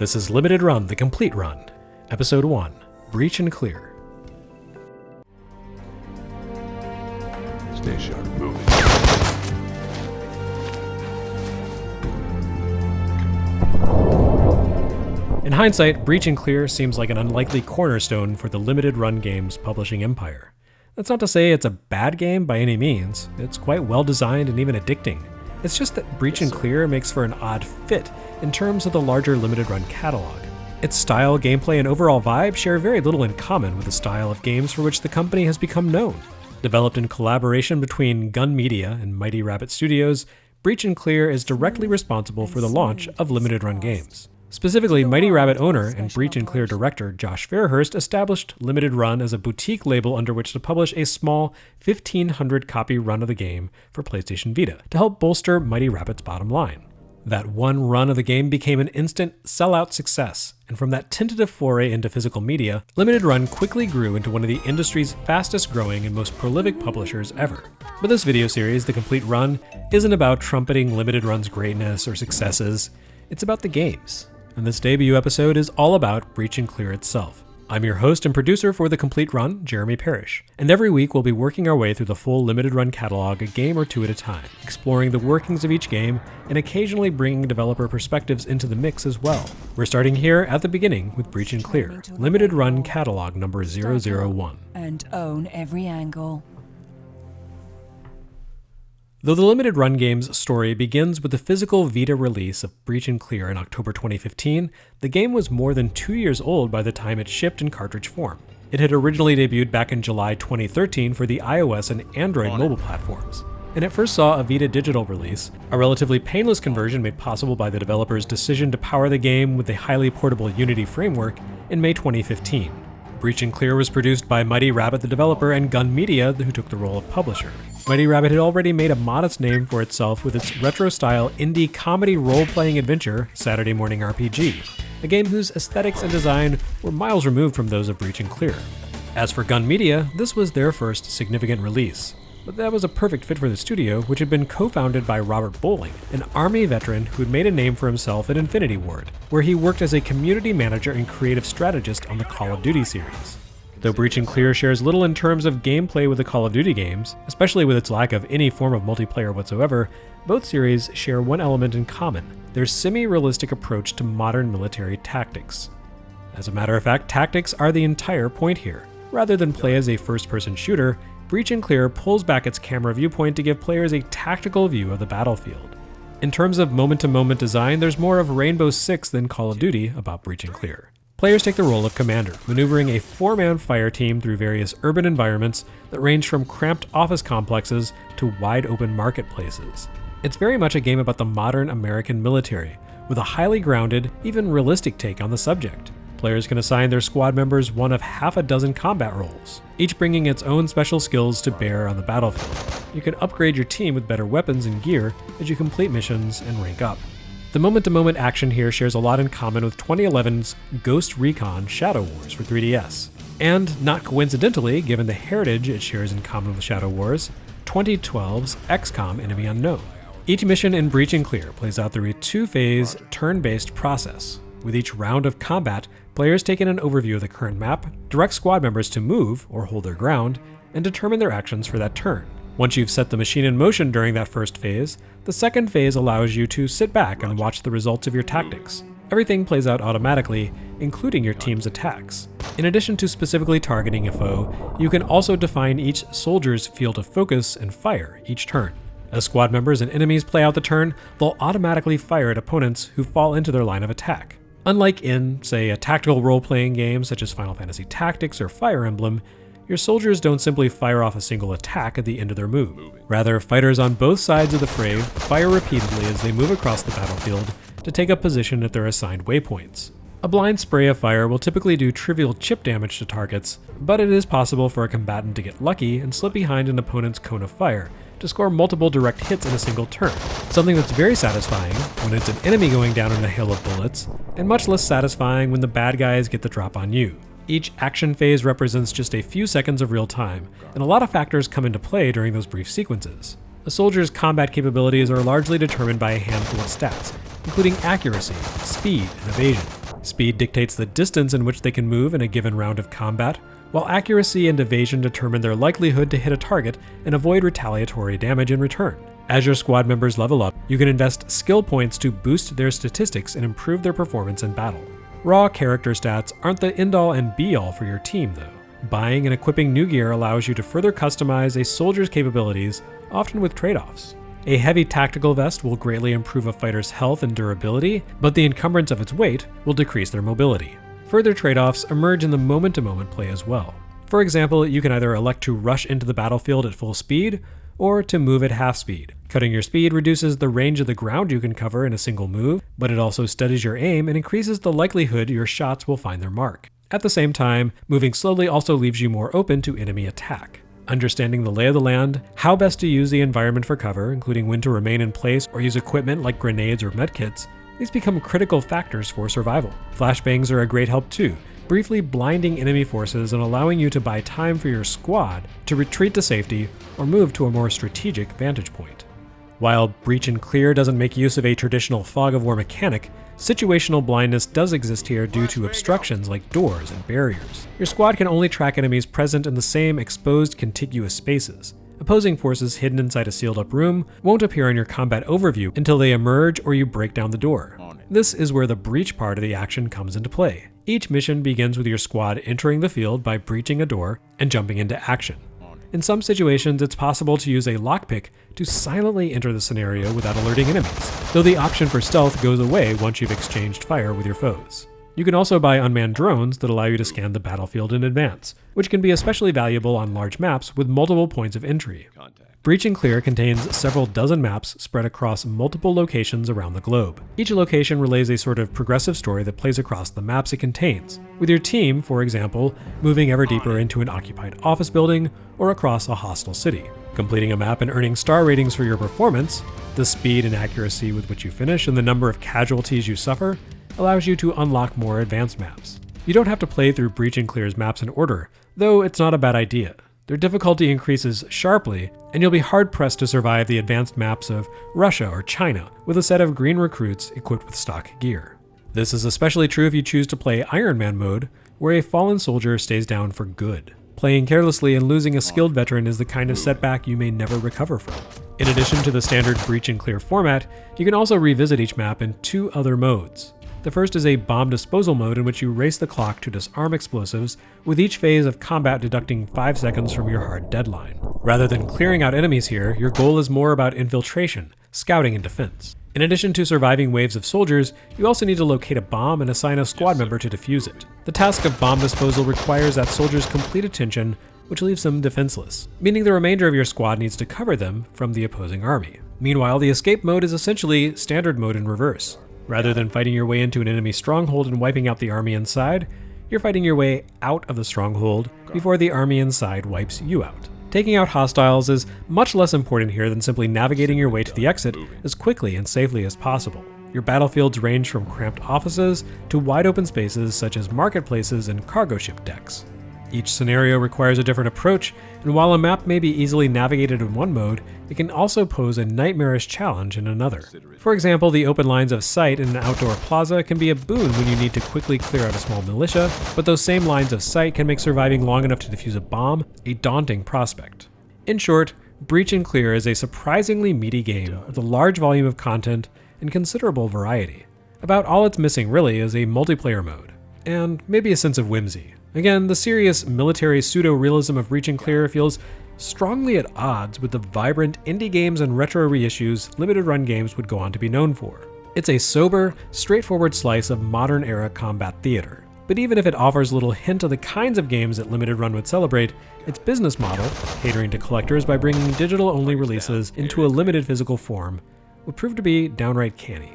This is Limited Run, the Complete Run, Episode 1, Breach and Clear. Stay sharp, moving. In hindsight, Breach and Clear seems like an unlikely cornerstone for the limited run games publishing empire. That's not to say it's a bad game by any means. It's quite well designed and even addicting. It's just that Breach and Clear makes for an odd fit in terms of the larger limited run catalog. Its style, gameplay, and overall vibe share very little in common with the style of games for which the company has become known. Developed in collaboration between Gun Media and Mighty Rabbit Studios, Breach and Clear is directly responsible for the launch of limited run games. Specifically, Mighty Rabbit owner and Breach and Clear director Josh Fairhurst established Limited Run as a boutique label under which to publish a small 1,500 copy run of the game for PlayStation Vita to help bolster Mighty Rabbit's bottom line. That one run of the game became an instant sellout success, and from that tentative foray into physical media, Limited Run quickly grew into one of the industry's fastest growing and most prolific publishers ever. But this video series, The Complete Run, isn't about trumpeting Limited Run's greatness or successes, it's about the games. And this debut episode is all about Breach and Clear itself. I'm your host and producer for The Complete Run, Jeremy Parish, and every week we'll be working our way through the full limited run catalog a game or two at a time, exploring the workings of each game and occasionally bringing developer perspectives into the mix as well. We're starting here at the beginning with Breach and Clear, limited run catalog number 001. And own every angle. Though the limited run game's story begins with the physical Vita release of Breach and Clear in October 2015, the game was more than 2 years old by the time it shipped in cartridge form. It had originally debuted back in July 2013 for the iOS and Android mobile platforms, and it first saw a Vita digital release, a relatively painless conversion made possible by the developer's decision to power the game with a highly portable Unity framework in May 2015. Breach and Clear was produced by Mighty Rabbit the developer and Gun Media, who took the role of publisher. Mighty Rabbit had already made a modest name for itself with its retro-style indie comedy role-playing adventure, Saturday Morning RPG, a game whose aesthetics and design were miles removed from those of Breach and Clear. As for Gun Media, this was their first significant release, but that was a perfect fit for the studio, which had been co-founded by Robert Bowling, an Army veteran who had made a name for himself at Infinity Ward, where he worked as a community manager and creative strategist on the Call of Duty series. Though Breach and Clear shares little in terms of gameplay with the Call of Duty games, especially with its lack of any form of multiplayer whatsoever, both series share one element in common: their semi-realistic approach to modern military tactics. As a matter of fact, tactics are the entire point here. Rather than play as a first-person shooter, Breach and Clear pulls back its camera viewpoint to give players a tactical view of the battlefield. In terms of moment-to-moment design, there's more of Rainbow Six than Call of Duty about Breach and Clear. Players take the role of commander, maneuvering a 4-man fire team through various urban environments that range from cramped office complexes to wide-open marketplaces. It's very much a game about the modern American military, with a highly grounded, even realistic take on the subject. Players can assign their squad members one of half a dozen combat roles, each bringing its own special skills to bear on the battlefield. You can upgrade your team with better weapons and gear as you complete missions and rank up. The moment-to-moment action here shares a lot in common with 2011's Ghost Recon Shadow Wars for 3DS. And, not coincidentally, given the heritage it shares in common with Shadow Wars, 2012's XCOM Enemy Unknown. Each mission in Breach and Clear plays out through a 2-phase, turn-based process. With each round of combat, players take in an overview of the current map, direct squad members to move, or hold their ground, and determine their actions for that turn. Once you've set the machine in motion during that first phase, the second phase allows you to sit back and watch the results of your tactics. Everything plays out automatically, including your team's attacks. In addition to specifically targeting a foe, you can also define each soldier's field of focus and fire each turn. As squad members and enemies play out the turn, they'll automatically fire at opponents who fall into their line of attack. Unlike in, say, a tactical role-playing game such as Final Fantasy Tactics or Fire Emblem, your soldiers don't simply fire off a single attack at the end of their move. Rather, fighters on both sides of the fray fire repeatedly as they move across the battlefield to take up position at their assigned waypoints. A blind spray of fire will typically do trivial chip damage to targets, but it is possible for a combatant to get lucky and slip behind an opponent's cone of fire to score multiple direct hits in a single turn, something that's very satisfying when it's an enemy going down in a hail of bullets, and much less satisfying when the bad guys get the drop on you. Each action phase represents just a few seconds of real time, and a lot of factors come into play during those brief sequences. A soldier's combat capabilities are largely determined by a handful of stats, including accuracy, speed, and evasion. Speed dictates the distance in which they can move in a given round of combat, while accuracy and evasion determine their likelihood to hit a target and avoid retaliatory damage in return. As your squad members level up, you can invest skill points to boost their statistics and improve their performance in battle. Raw character stats aren't the end-all and be-all for your team, though. Buying and equipping new gear allows you to further customize a soldier's capabilities, often with trade-offs. A heavy tactical vest will greatly improve a fighter's health and durability, but the encumbrance of its weight will decrease their mobility. Further trade-offs emerge in the moment-to-moment play as well. For example, you can either elect to rush into the battlefield at full speed, or to move at half speed. Cutting your speed reduces the range of the ground you can cover in a single move, but it also steadies your aim and increases the likelihood your shots will find their mark. At the same time, moving slowly also leaves you more open to enemy attack. Understanding the lay of the land, how best to use the environment for cover, including when to remain in place or use equipment like grenades or medkits, these become critical factors for survival. Flashbangs are a great help too, briefly blinding enemy forces and allowing you to buy time for your squad to retreat to safety or move to a more strategic vantage point. While Breach and Clear doesn't make use of a traditional fog of war mechanic, situational blindness does exist here due to obstructions like doors and barriers. Your squad can only track enemies present in the same exposed contiguous spaces. Opposing forces hidden inside a sealed up room won't appear on your combat overview until they emerge or you break down the door. This is where the breach part of the action comes into play. Each mission begins with your squad entering the field by breaching a door and jumping into action. In some situations, it's possible to use a lockpick to silently enter the scenario without alerting enemies, though the option for stealth goes away once you've exchanged fire with your foes. You can also buy unmanned drones that allow you to scan the battlefield in advance, which can be especially valuable on large maps with multiple points of entry. Breach and Clear contains several dozen maps spread across multiple locations around the globe. Each location relays a sort of progressive story that plays across the maps it contains, with your team, for example, moving ever deeper into an occupied office building or across a hostile city. Completing a map and earning star ratings for your performance, the speed and accuracy with which you finish, and the number of casualties you suffer, allows you to unlock more advanced maps. You don't have to play through Breach and Clear's maps in order, though it's not a bad idea. Their difficulty increases sharply, and you'll be hard-pressed to survive the advanced maps of Russia or China with a set of green recruits equipped with stock gear. This is especially true if you choose to play Iron Man mode, where a fallen soldier stays down for good. Playing carelessly and losing a skilled veteran is the kind of setback you may never recover from. In addition to the standard Breach and Clear format, you can also revisit each map in two other modes. The first is a bomb disposal mode in which you race the clock to disarm explosives, with each phase of combat deducting 5 seconds from your hard deadline. Rather than clearing out enemies here, your goal is more about infiltration, scouting, and defense. In addition to surviving waves of soldiers, you also need to locate a bomb and assign a squad member to defuse it. The task of bomb disposal requires that soldiers' complete attention, which leaves them defenseless, meaning the remainder of your squad needs to cover them from the opposing army. Meanwhile, the escape mode is essentially standard mode in reverse. Rather than fighting your way into an enemy stronghold and wiping out the army inside, you're fighting your way out of the stronghold before the army inside wipes you out. Taking out hostiles is much less important here than simply navigating your way to the exit as quickly and safely as possible. Your battlefields range from cramped offices to wide open spaces such as marketplaces and cargo ship decks. Each scenario requires a different approach, and while a map may be easily navigated in one mode, it can also pose a nightmarish challenge in another. For example, the open lines of sight in an outdoor plaza can be a boon when you need to quickly clear out a small militia, but those same lines of sight can make surviving long enough to defuse a bomb a daunting prospect. In short, Breach and Clear is a surprisingly meaty game with a large volume of content and considerable variety. About all it's missing really is a multiplayer mode, and maybe a sense of whimsy. Again, the serious military pseudo-realism of Breach and Clear feels strongly at odds with the vibrant indie games and retro reissues limited run games would go on to be known for. It's a sober, straightforward slice of modern-era combat theater. But even if it offers little hint of the kinds of games that limited run would celebrate, its business model, catering to collectors by bringing digital-only releases into a limited physical form, would prove to be downright canny.